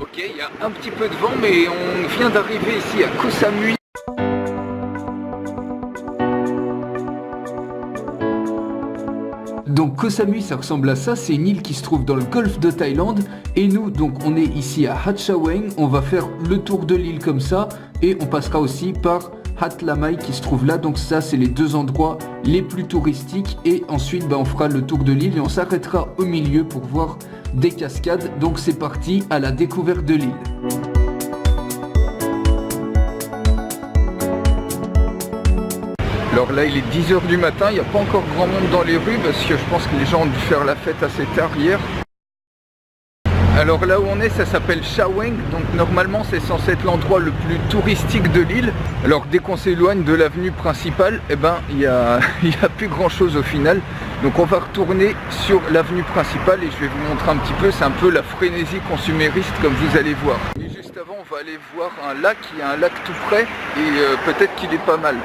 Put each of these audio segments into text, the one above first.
Ok, il y a un petit peu de vent, mais on vient d'arriver ici à Koh Samui. Donc Koh Samui, ça ressemble à ça, c'est une île qui se trouve dans le golfe de Thaïlande. Et nous, donc on est ici à Hat Chaweng, on va faire le tour de l'île comme ça. Et on passera aussi par Hat Lamai qui se trouve là. Donc ça, c'est les deux endroits les plus touristiques. Et ensuite, on fera le tour de l'île et on s'arrêtera au milieu pour voir des cascades. Donc c'est parti à la découverte de l'île. Alors là il est 10h du matin, il n'y a pas encore grand monde dans les rues parce que je pense que les gens ont dû faire la fête assez tard hier. Alors là où on est, ça s'appelle Chaweng, donc normalement c'est censé être l'endroit le plus touristique de l'île. Alors dès qu'on s'éloigne de l'avenue principale, il y a plus grand chose au final. Donc on va retourner sur l'avenue principale et je vais vous montrer un petit peu, c'est un peu la frénésie consumériste comme vous allez voir. Et juste avant on va aller voir un lac, il y a un lac tout près et peut-être qu'il est pas mal.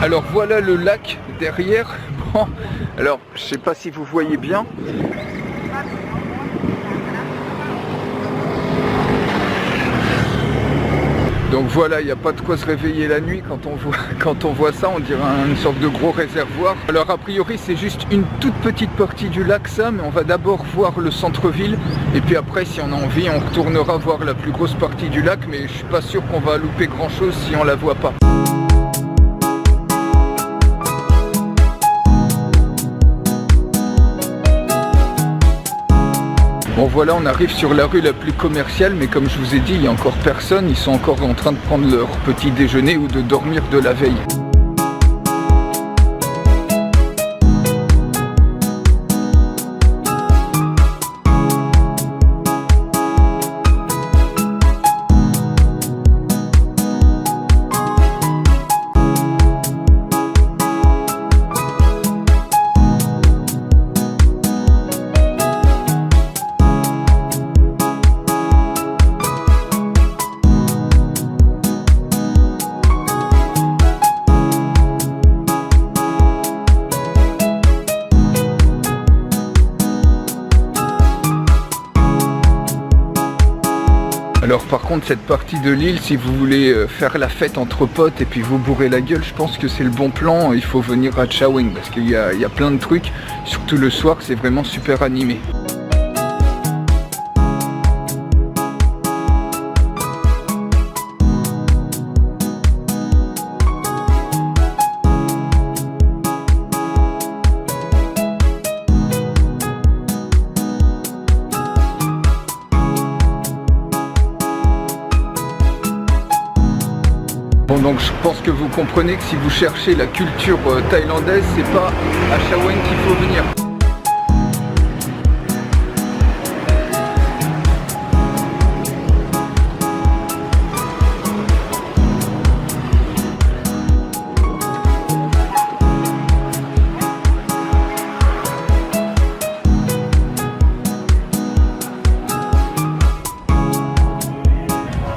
Alors voilà le lac derrière. Bon, alors je sais pas si vous voyez bien. Donc voilà, il n'y a pas de quoi se réveiller la nuit quand on voit ça, on dirait une sorte de gros réservoir. Alors a priori c'est juste une toute petite partie du lac ça, mais on va d'abord voir le centre-ville et puis après si on a envie on retournera voir la plus grosse partie du lac, mais je suis pas sûr qu'on va louper grand chose si on la voit pas. Bon voilà, on arrive sur la rue la plus commerciale, mais comme je vous ai dit, il n'y a encore personne, ils sont encore en train de prendre leur petit déjeuner ou de dormir de la veille. Alors par contre cette partie de l'île, si vous voulez faire la fête entre potes et puis vous bourrer la gueule, je pense que c'est le bon plan, il faut venir à Chaweng parce qu'il y a plein de trucs, surtout le soir c'est vraiment super animé. Bon donc je pense que vous comprenez que si vous cherchez la culture thaïlandaise, c'est pas à Chaweng qu'il faut venir.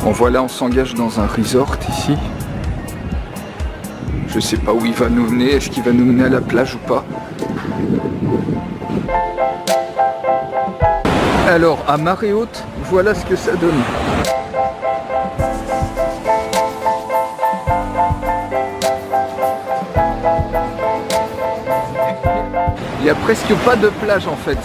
Bon voilà, on s'engage dans un resort ici. Je sais pas où il va nous mener, est-ce qu'il va nous mener à la plage ou pas. Alors à marée haute, voilà ce que ça donne. Il n'y a presque pas de plage en fait.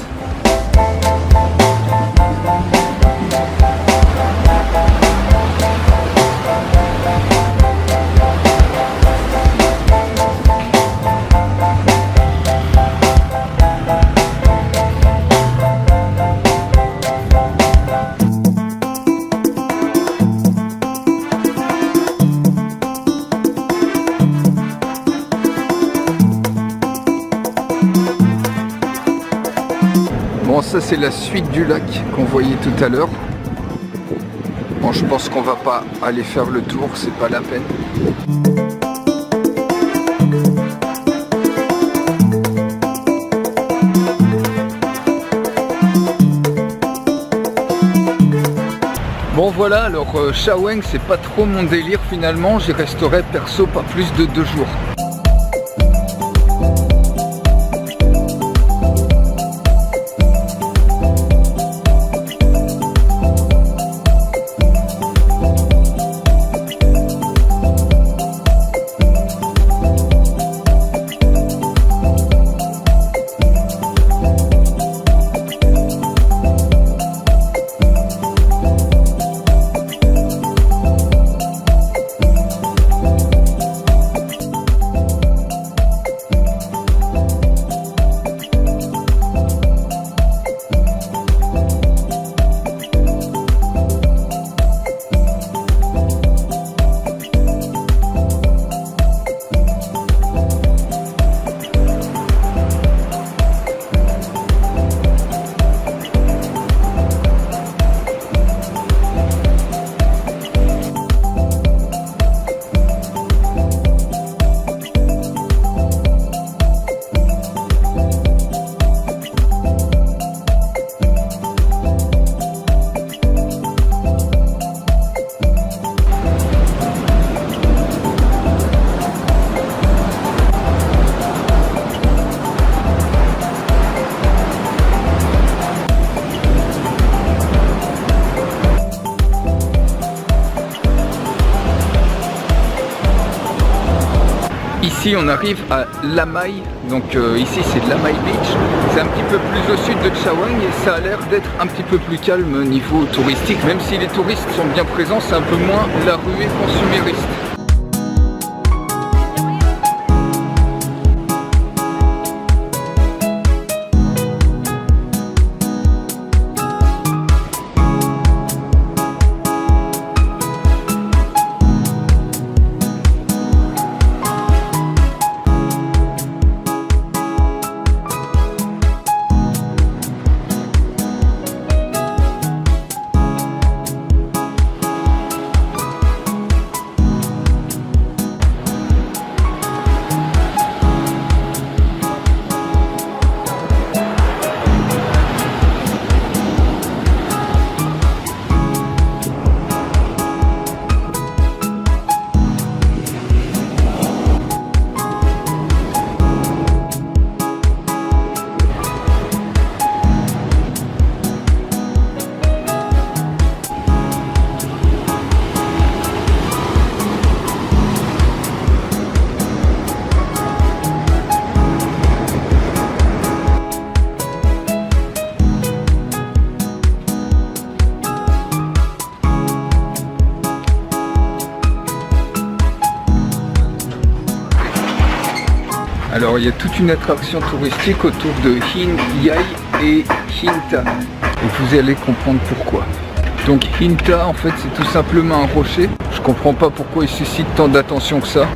Bon, ça c'est la suite du lac qu'on voyait tout à l'heure. Bon, je pense qu'on va pas aller faire le tour, c'est pas la peine. Bon voilà, alors Chaweng c'est pas trop mon délire finalement, j'y resterai perso pas plus de 2 jours. Ici on arrive à Lamai, donc ici c'est Lamai Beach, c'est un petit peu plus au sud de Chaweng et ça a l'air d'être un petit peu plus calme niveau touristique, même si les touristes sont bien présents, c'est un peu moins la ruée consumériste. Alors il y a toute une attraction touristique autour de Hin Yai et Hinta. Et vous allez comprendre pourquoi. Donc Hinta en fait c'est tout simplement un rocher. Je comprends pas pourquoi il suscite tant d'attention que ça.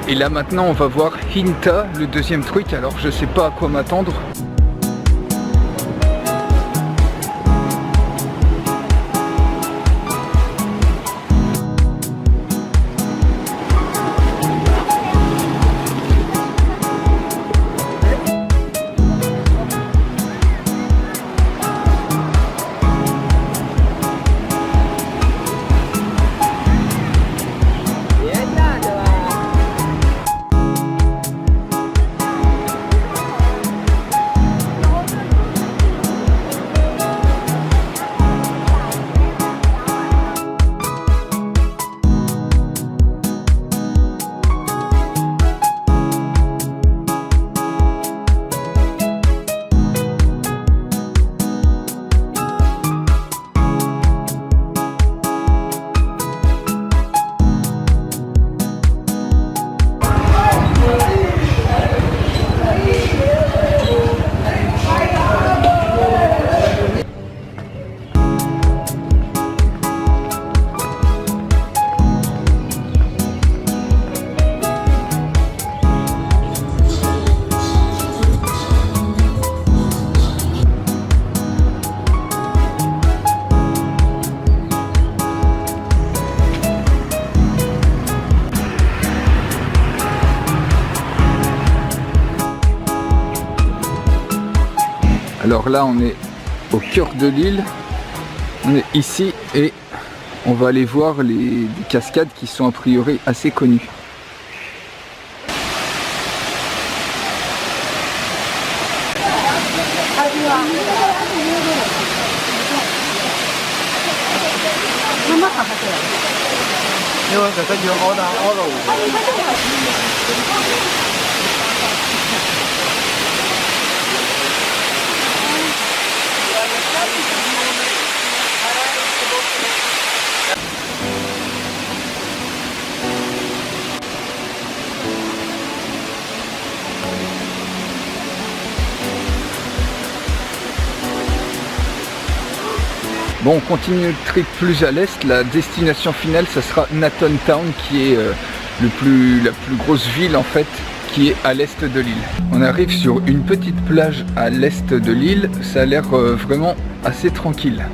Et là maintenant on va voir Hinta, le deuxième truc, alors je sais pas à quoi m'attendre. Alors là on est au cœur de l'île, on est ici et on va aller voir les cascades qui sont a priori assez connues. Bon, on continue le trip plus à l'est. La destination finale, ça sera Naton Town, qui est la plus grosse ville en fait, qui est à l'est de l'île. On arrive sur une petite plage à l'est de l'île. Ça a l'air vraiment assez tranquille.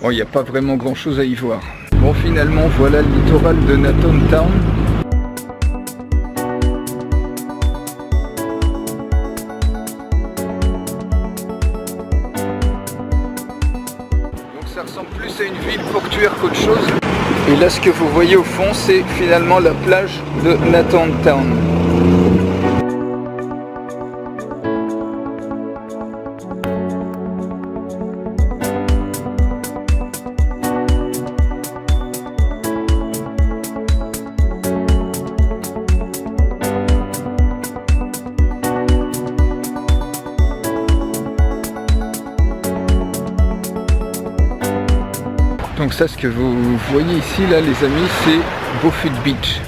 Bon, il n'y a pas vraiment grand chose à y voir. Bon, finalement, voilà le littoral de Nathon Town. Donc ça ressemble plus à une ville portuaire qu'autre chose. Et là, ce que vous voyez au fond, c'est finalement la plage de Nathon Town. Donc ça, ce que vous voyez ici, là, les amis, c'est Beaufort Beach.